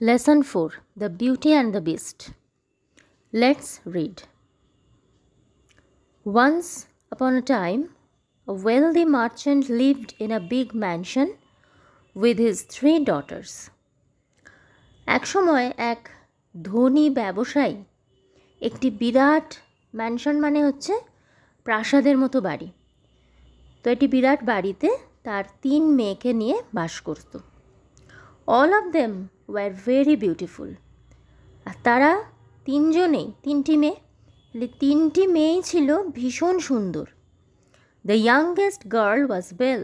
Lesson 4: The Beauty and the Beast. Let's read. Once upon a time, a wealthy merchant lived in a big mansion with his 3 daughters. এক সময় এক ধনী ব্যবসায়ী একটি বিরাট mansion মানে হচ্ছে প্রাসাদের মতো বাড়ি, তো এটি বিরাট বাড়িতে তার 3 মেয়েকে নিয়ে বাস করত। All of them were very beautiful. আর তারা 3টি মেয়ে, 3টি মেয়েই ছিল ভীষণ সুন্দর। The youngest girl was Belle.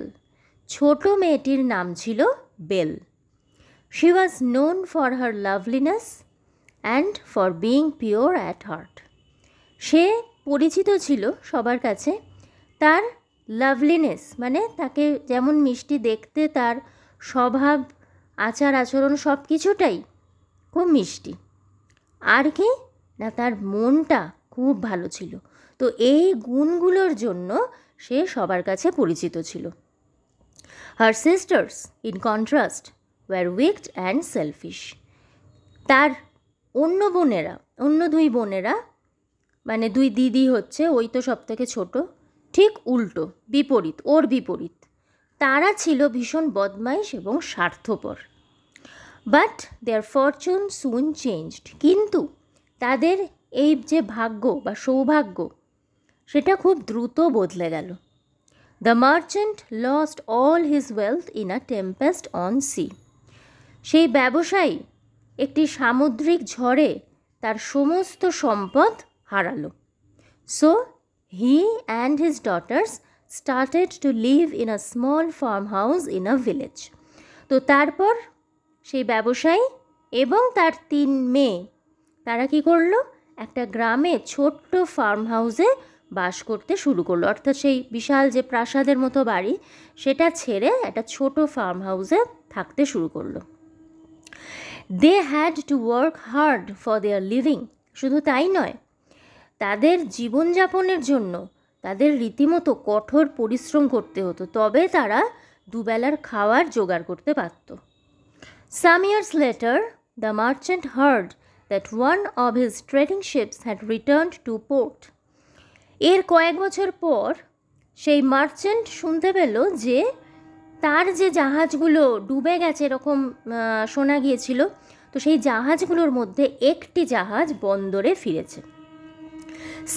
ছোট মেয়েটির নাম ছিল Belle. She was known for her loveliness and for being pure at heart. সে পরিচিত ছিল সবার কাছে তার লাভলিনেস মানে তাকে যেমন মিষ্টি দেখতে, তার স্বভাব আচার আচরণ সব কিছুটাই খুব মিষ্টি। আর কি না, তার মনটা খুব ভালো ছিল। তো এই গুণগুলোর জন্য সে সবার কাছে পরিচিত ছিল। Her sisters in contrast were wicked and selfish. তার অন্য 2 বোনেরা মানে 2 দিদি হচ্ছে, ওই তো সব থেকে ছোট, ঠিক উল্টো, ওর বিপরীত। তারা ছিল ভীষণ বদমাইশ এবং স্বার্থপর। But their fortune soon changed. কিন্তু তাদের এই যে ভাগ্য বা সৌভাগ্য সেটা খুব দ্রুত বদলে গেল। The merchant lost all his wealth in a tempest on sea. সেই ব্যবসায়ী একটি সামুদ্রিক ঝড়ে তার সমস্ত সম্পদ হারালো। So he and his daughters started to live in a small farm house in a village. তো তারপর সেই ব্যবসায়ী এবং তার 3 মেয়ে তারা কি করলো, একটা গ্রামে ছোট্ট ফার্ম হাউসে বাস করতে শুরু করলো। অর্থাৎ সেই বিশাল যে প্রাসাদের মতো বাড়ি সেটা ছেড়ে একটা ছোট ফার্ম হাউসে থাকতে শুরু করলো। They had to work hard for their living. শুধু তাই নয়, তাদের জীবনযাপনের জন্য তাদের রীতিমতো কঠোর পরিশ্রম করতে হতো, তবে তারা দুবেলার খাওয়ার জোগাড় করতে পারত। Some years later, the merchant heard that one of his trading ships had returned to port. এর কয়েক বছর পর সেই মার্চেন্ট শুনতে পেল যে তার যে জাহাজগুলো ডুবে গেছে এরকম শোনা গিয়েছিল, তো সেই জাহাজগুলোর মধ্যে একটি জাহাজ বন্দরে ফিরেছে।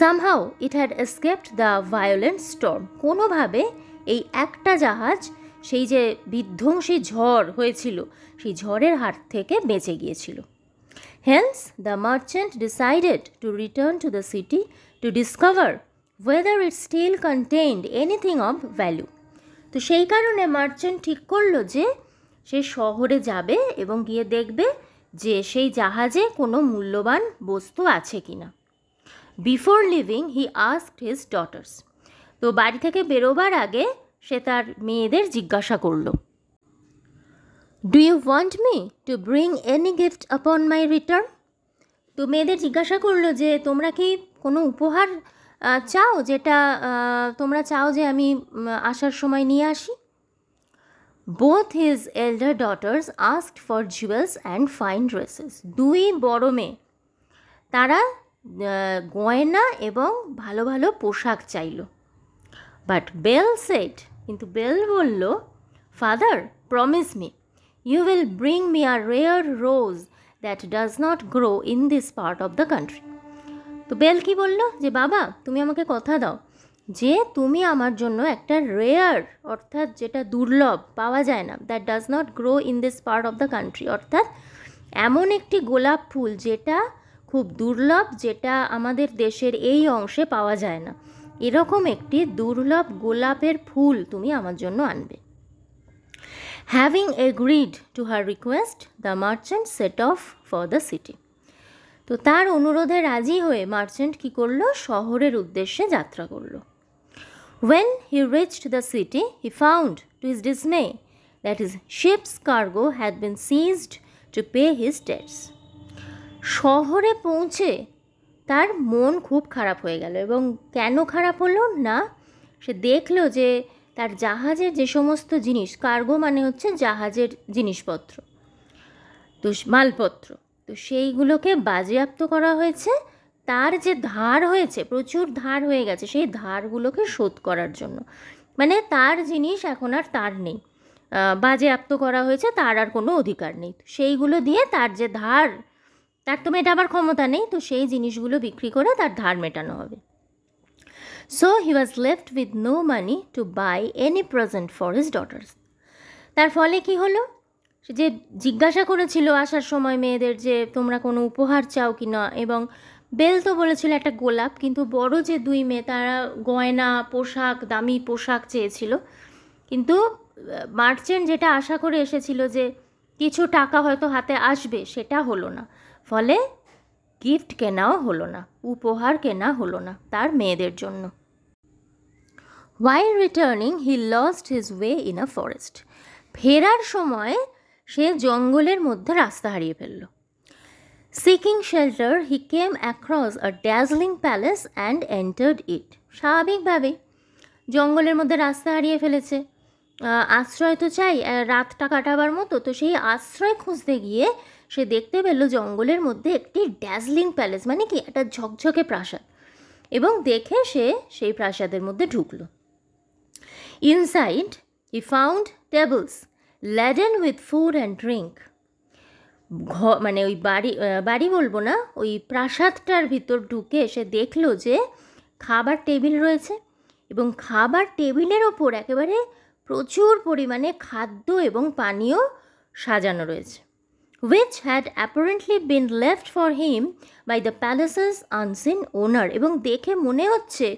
Somehow it had escaped the violent storm. কোনোভাবে এই একটা জাহাজ সেই যে বিধ্বংসী ঝড় হয়েছিল সেই ঝড়ের হাত থেকে বেঁচে গিয়েছিল। Hence the merchant decided to return to the city to discover whether it still contained anything of value. তো সেই কারণে মার্চেন্ট ঠিক করলো যে সে শহরে যাবে এবং গিয়ে দেখবে যে সেই জাহাজে কোনো মূল্যবান বস্তু আছে কিনা। Before living he asked his daughters. তো বাড়ি থেকে বেরোবার আগে সে তার মেয়েদের জিজ্ঞাসা করল, do you want me to bring any gift upon my return? তো মেয়েদের জিজ্ঞাসা করলো যে তোমরা কি কোনো উপহার চাও, যেটা তোমরা চাও যে আমি আসার সময় নিয়ে আসি? Both his এল্ডার daughters asked for jewels and fine dresses. 2 বড় মেয়ে তারা গয়না এবং ভালো ভালো পোশাক চাইল। বাট বেল সেড, কিন্তু বেল বলল, father promise me you will bring me a rare rose that does not grow in this part of the country. তো বেল কি বলল যে বাবা তুমি আমাকে কথা দাও যে তুমি আমার জন্য একটা রেয়ার, অর্থাৎ যেটা দুর্লভ, পাওয়া যায় না, that does not grow in this part of the country, অর্থাৎ এমন একটি গোলাপ ফুল যেটা খুব দুর্লভ, যেটা আমাদের দেশের এই অংশে পাওয়া যায় না, এরকম একটি দুর্লভ গোলাপের ফুল তুমি আমার জন্য আনবে। Having agreed to her request the merchant set of for the city. তো তার অনুরোধে রাজি হয়ে মার্চেন্ট কী করলো, শহরের উদ্দেশ্যে যাত্রা করলো। When he reached the city, he found, to his dismay, that his ship's cargo had been seized to pay his debts. শহরে পৌঁছে তার মন খুব খারাপ হয়ে গেল। এবং কেন খারাপ হলো না, সে দেখলো যে তার জাহাজের যে সমস্ত জিনিস, কার্গো মানে হচ্ছে জাহাজের জিনিসপত্র, তো মালপত্র, তো সেইগুলোকে বাজেয়াপ্ত করা হয়েছে তার যে ধার হয়েছে, প্রচুর ধার হয়ে গেছে, সেই ধারগুলোকে শোধ করার জন্য। মানে তার জিনিস এখন আর তার নেই, বাজেয়াপ্ত করা হয়েছে, তার আর কোনো অধিকার নেই। সেইগুলো দিয়ে তার যে ধার, তার তো মেটাবার ক্ষমতা নেই, তো সেই জিনিসগুলো বিক্রি করে তার ধার মেটানো হবে। So he was left with no money to buy any present for his daughters. তার ফলে কি হলো, যে জিজ্ঞাসা করেছিল আসার সময় মেয়েদের যে তোমরা কোনো উপহার চাও কি না, এবং বেল তো বলেছিল একটা গোলাপ, কিন্তু বড় যে দুই মেয়ে তারা গয়না, পোশাক, দামি পোশাক চেয়েছিল। কিন্তু মার্চেন্ট যেটা আশা করে এসেছিল যে কিছু টাকা হয়তো হাতে আসবে, সেটা হলো না। ফলে গিফট কেনাও হলো না, উপহার কেনা হলো না তার মেয়েদের জন্য। While returning, he lost his way in a forest. ফেরার সময় সে জঙ্গলের মধ্যে রাস্তা হারিয়ে ফেলল। Seeking shelter, he came across a dazzling palace and entered it. স্বাভাবিকভাবেই জঙ্গলের মধ্যে রাস্তা হারিয়ে ফেলেছে, আশ্রয় তো চাই রাতটা কাটাবার মতো, তো সেই আশ্রয় খুঁজতে গিয়ে সে দেখতে পেল জঙ্গলের মধ্যে একটি ড্যাজলিং প্যালেস, মানে কি একটা ঝকঝকে প্রাসাদ, এবং দেখে সে সেই প্রাসাদের মধ্যে ঢুকলো। Inside, he found tables laden with food and drink. মানে ওই বাড়ি বলবো না, ওই প্রাসাদটার ভিতর ঢুকে সে দেখলো যে খাবার টেবিল রয়েছে, এবং খাবার টেবিলের ওপর একেবারে প্রচুর পরিমাণে খাদ্য এবং পানীয় সাজানো রয়েছে, which had apparently been left for him by the palace's unseen owner. এবং দেখে মনে হচ্ছে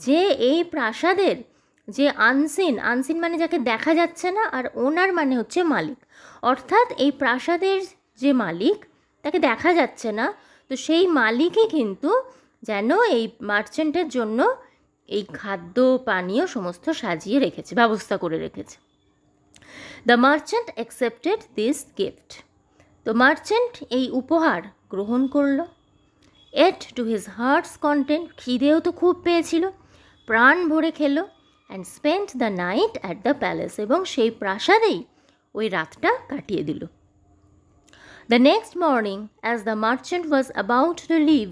যে এই প্রাসাদের যে আনসিন মানে যাকে দেখা যাচ্ছে না, আর ওনার মানে হচ্ছে মালিক, অর্থাৎ এই প্রাসাদের যে মালিক তাকে দেখা যাচ্ছে না, তো সেই মালিকই কিন্তু যেন এই মার্চেন্টের জন্য এই খাদ্য পানীয় সমস্ত সাজিয়ে রেখেছে, ব্যবস্থা করে রেখেছে। The merchant accepted this gift. তো মার্চেন্ট এই উপহার গ্রহণ করল। Ate to his heart's content, খিদেও তো খুব পেয়েছিল, প্রাণ ভরে খেলো। And spent the night at the palace, এবং সেই প্রাসাদেই ওই রাতটা কাটিয়ে দিল। The next morning as the merchant was about to leave,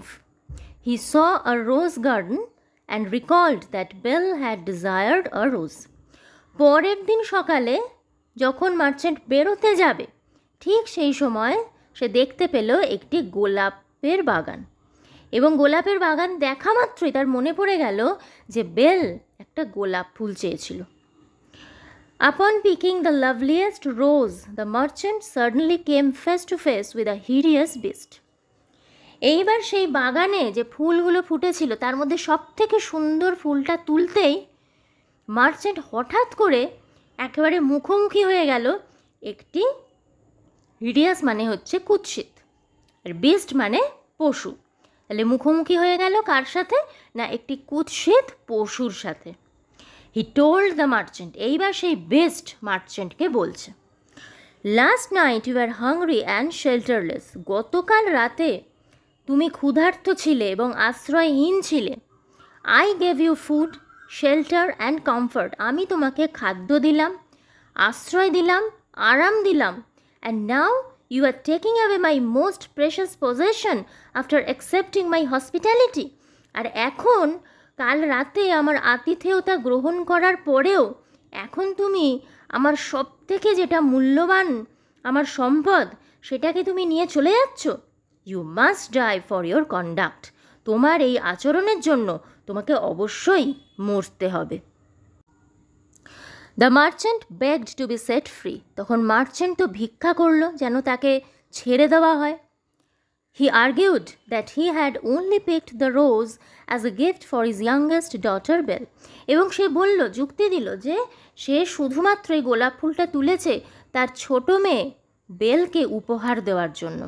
he saw a rose garden and recalled that Belle had desired a rose. পরের দিন সকালে যখন মার্চেন্ট বেরোতে যাবে, ঠিক সেই সময় সে দেখতে পেল একটি গোলাপের বাগান, এবং গোলাপের বাগান দেখা মাত্রই তার মনে পড়ে গেল যে বেল একটা গোলাপ ফুল চেয়েছিল। Upon picking the loveliest rose, the merchant suddenly came face to face with a hideous beast. এইবার সেই বাগানে যে ফুলগুলো ফুটেছিল তার মধ্যে সব থেকে সুন্দর ফুলটা তুলতেই মার্চেন্ট হঠাৎ করে একেবারে মুখোমুখি হয়ে গেল একটি, হিডিয়াস মানে হচ্ছে কুৎসিত, আর বিস্ট মানে পশু। তাহলে মুখোমুখি হয়ে গেল কার সাথে না, একটি কুৎসিত পশুর সাথে। হি টোল্ড দ্য মার্চেন্ট, এইবার সেই বেস্ট মার্চেন্টকে বলছে, last night you are hungry and shelterless, গতকাল রাতে তুমি ক্ষুধার্ত ছিলে এবং আশ্রয়হীন ছিলে। I gave you food, shelter and comfort, আমি তোমাকে খাদ্য দিলাম, আশ্রয় দিলাম, আরাম দিলাম। And now you are taking away my most precious possession after accepting my hospitality. আর এখন কাল রাতে আমার আতিথেয়তা গ্রহণ করার পরেও এখন তুমি আমার সব থেকে যেটা মূল্যবান আমার সম্পদ সেটাকে তুমি নিয়ে চলে যাচ্ছ। You must die for your conduct, তোমার এই আচরণের জন্য তোমাকে অবশ্যই মরতে হবে। The merchant begged to be set free, তখন মার্চেন্ট তো ভিক্ষা করলো যেন তাকে ছেড়ে দেওয়া হয়। He argued that he had only picked the rose as a gift for his youngest daughter Belle, এবং সে বলল, যুক্তি দিল যে সে শুধুমাত্র এই গোলাপ ফুলটা তুলেছে তার ছোট মেয়ে বেলকে উপহার দেওয়ার জন্য।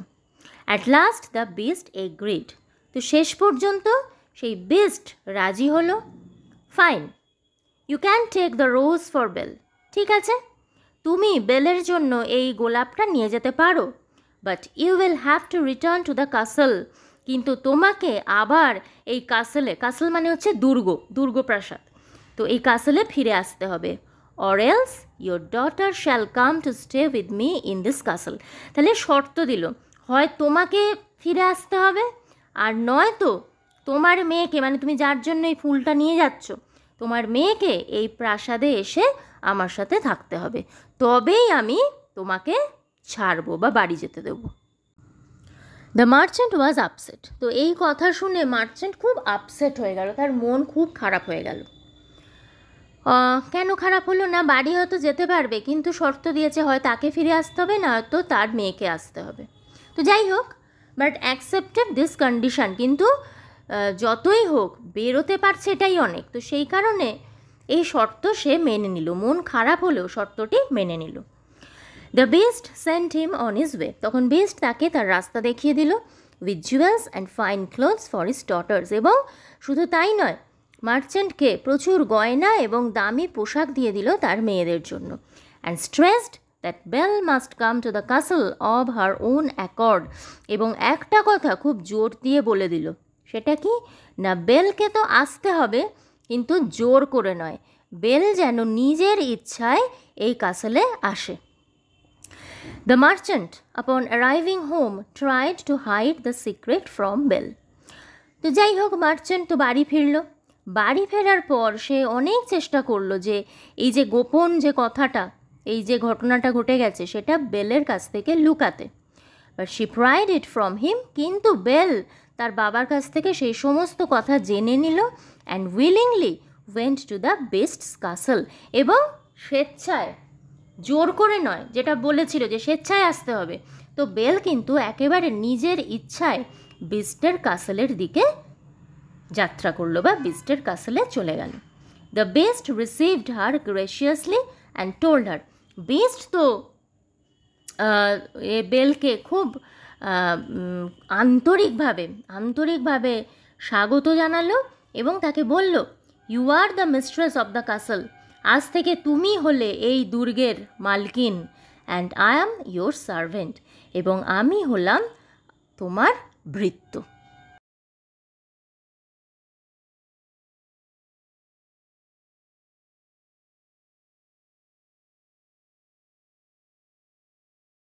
At last the beast agreed, তো শেষ পর্যন্ত সেই বিস্ট রাজি হলো। Fine, you can take the rose for Belle, ঠিক আছে তুমি বেলের জন্য এই গোলাপটা নিয়ে যেতে পারো, but you will have to return to the castle, কিন্তু তোমাকে আবার এই কাসল মানে হচ্ছে দুর্গ প্রাসাদ, তো এই কাসলে ফিরে আসতে হবে। or else your daughter shall come to stay with me in this castle. তাহলে শর্ত দিল, হয় তোমাকে ফিরে আসতে হবে, আর নয়তো তোমার মেয়েকে, মানে তুমি যার জন্য এই ফুলটা নিয়ে যাচ্ছ, তোমার মেয়েকে এই প্রাসাদে এসে আমার সাথে থাকতে হবে, তবেই আমি তোমাকে ছাড়বো বা বাড়ি যেতে দেবো। The merchant was upset. তো এই কথা শুনে মার্চেন্ট খুব আপসেট হয়ে গেল, তার মন খুব খারাপ হয়ে গেল। কেন খারাপ হলো? না, বাড়ি হয়তো যেতে পারবে, কিন্তু শর্ত দিয়েছে হয় তাকে ফিরে আসতে হবে, না হয়তো তার মেয়েকে আসতে হবে। তো যাই হোক, বাট অ্যাকসেপ্টেড দিস কন্ডিশন, কিন্তু যতই হোক বেরোতে পারছে এটাই অনেক, তো সেই কারণে এই শর্ত সে মেনে নিল, মন খারাপ হলেও শর্তটি মেনে নিল। The best sent him on his way. তখন বেস্ট তাকে তার রাস্তা দেখিয়ে দিল, with jewels and fine clothes for his daughters. এবং শুধু তাই নয়, মার্চেন্টকে প্রচুর গয়না এবং দামি পোশাক দিয়ে দিল তার মেয়েদের জন্য। And stressed that Belle must come to the castle of her own accord. এবং একটা কথা খুব জোর দিয়ে বলে দিল, সেটা কি না, বেলকে তো আসতে হবে, কিন্তু জোর করে নয়, বেল যেন নিজের ইচ্ছায় এই কাসলে আসে। The merchant, upon arriving home, tried to hide the secret from Bell. তো যাই হোক, মার্চেন্ট তো বাড়ি ফিরল। বাড়ি ফেরার পর সে অনেক চেষ্টা করলো যে এই যে গোপন যে কথাটা, এই যে ঘটনাটা ঘটে গেছে, সেটা বেলের কাছ থেকে লুকাতে। But she pried it from him. কিন্তু বেল তার বাবার কাছ থেকে সেই সমস্ত কথা জেনে নিল, and willingly went to the beast's castle. এবং স্বেচ্ছায়, জোর করে নয়, যেটা বলেছিল যে স্বেচ্ছায় আসতে হবে, তো বেল কিন্তু একেবারে নিজের ইচ্ছায় বিস্টের কাসলের দিকে যাত্রা করলো বা বিস্টের কাসলে চলে গেল। The beast received her graciously and told her. Beast তো বেলকে খুব আন্তরিকভাবে স্বাগত জানালো এবং তাকে বলল, you are the mistress of the castle. আজ থেকে তুমি হলে এই দুর্গের মালকিন, and I am your servant. এবং আমি হলাম তোমার ভৃত্য।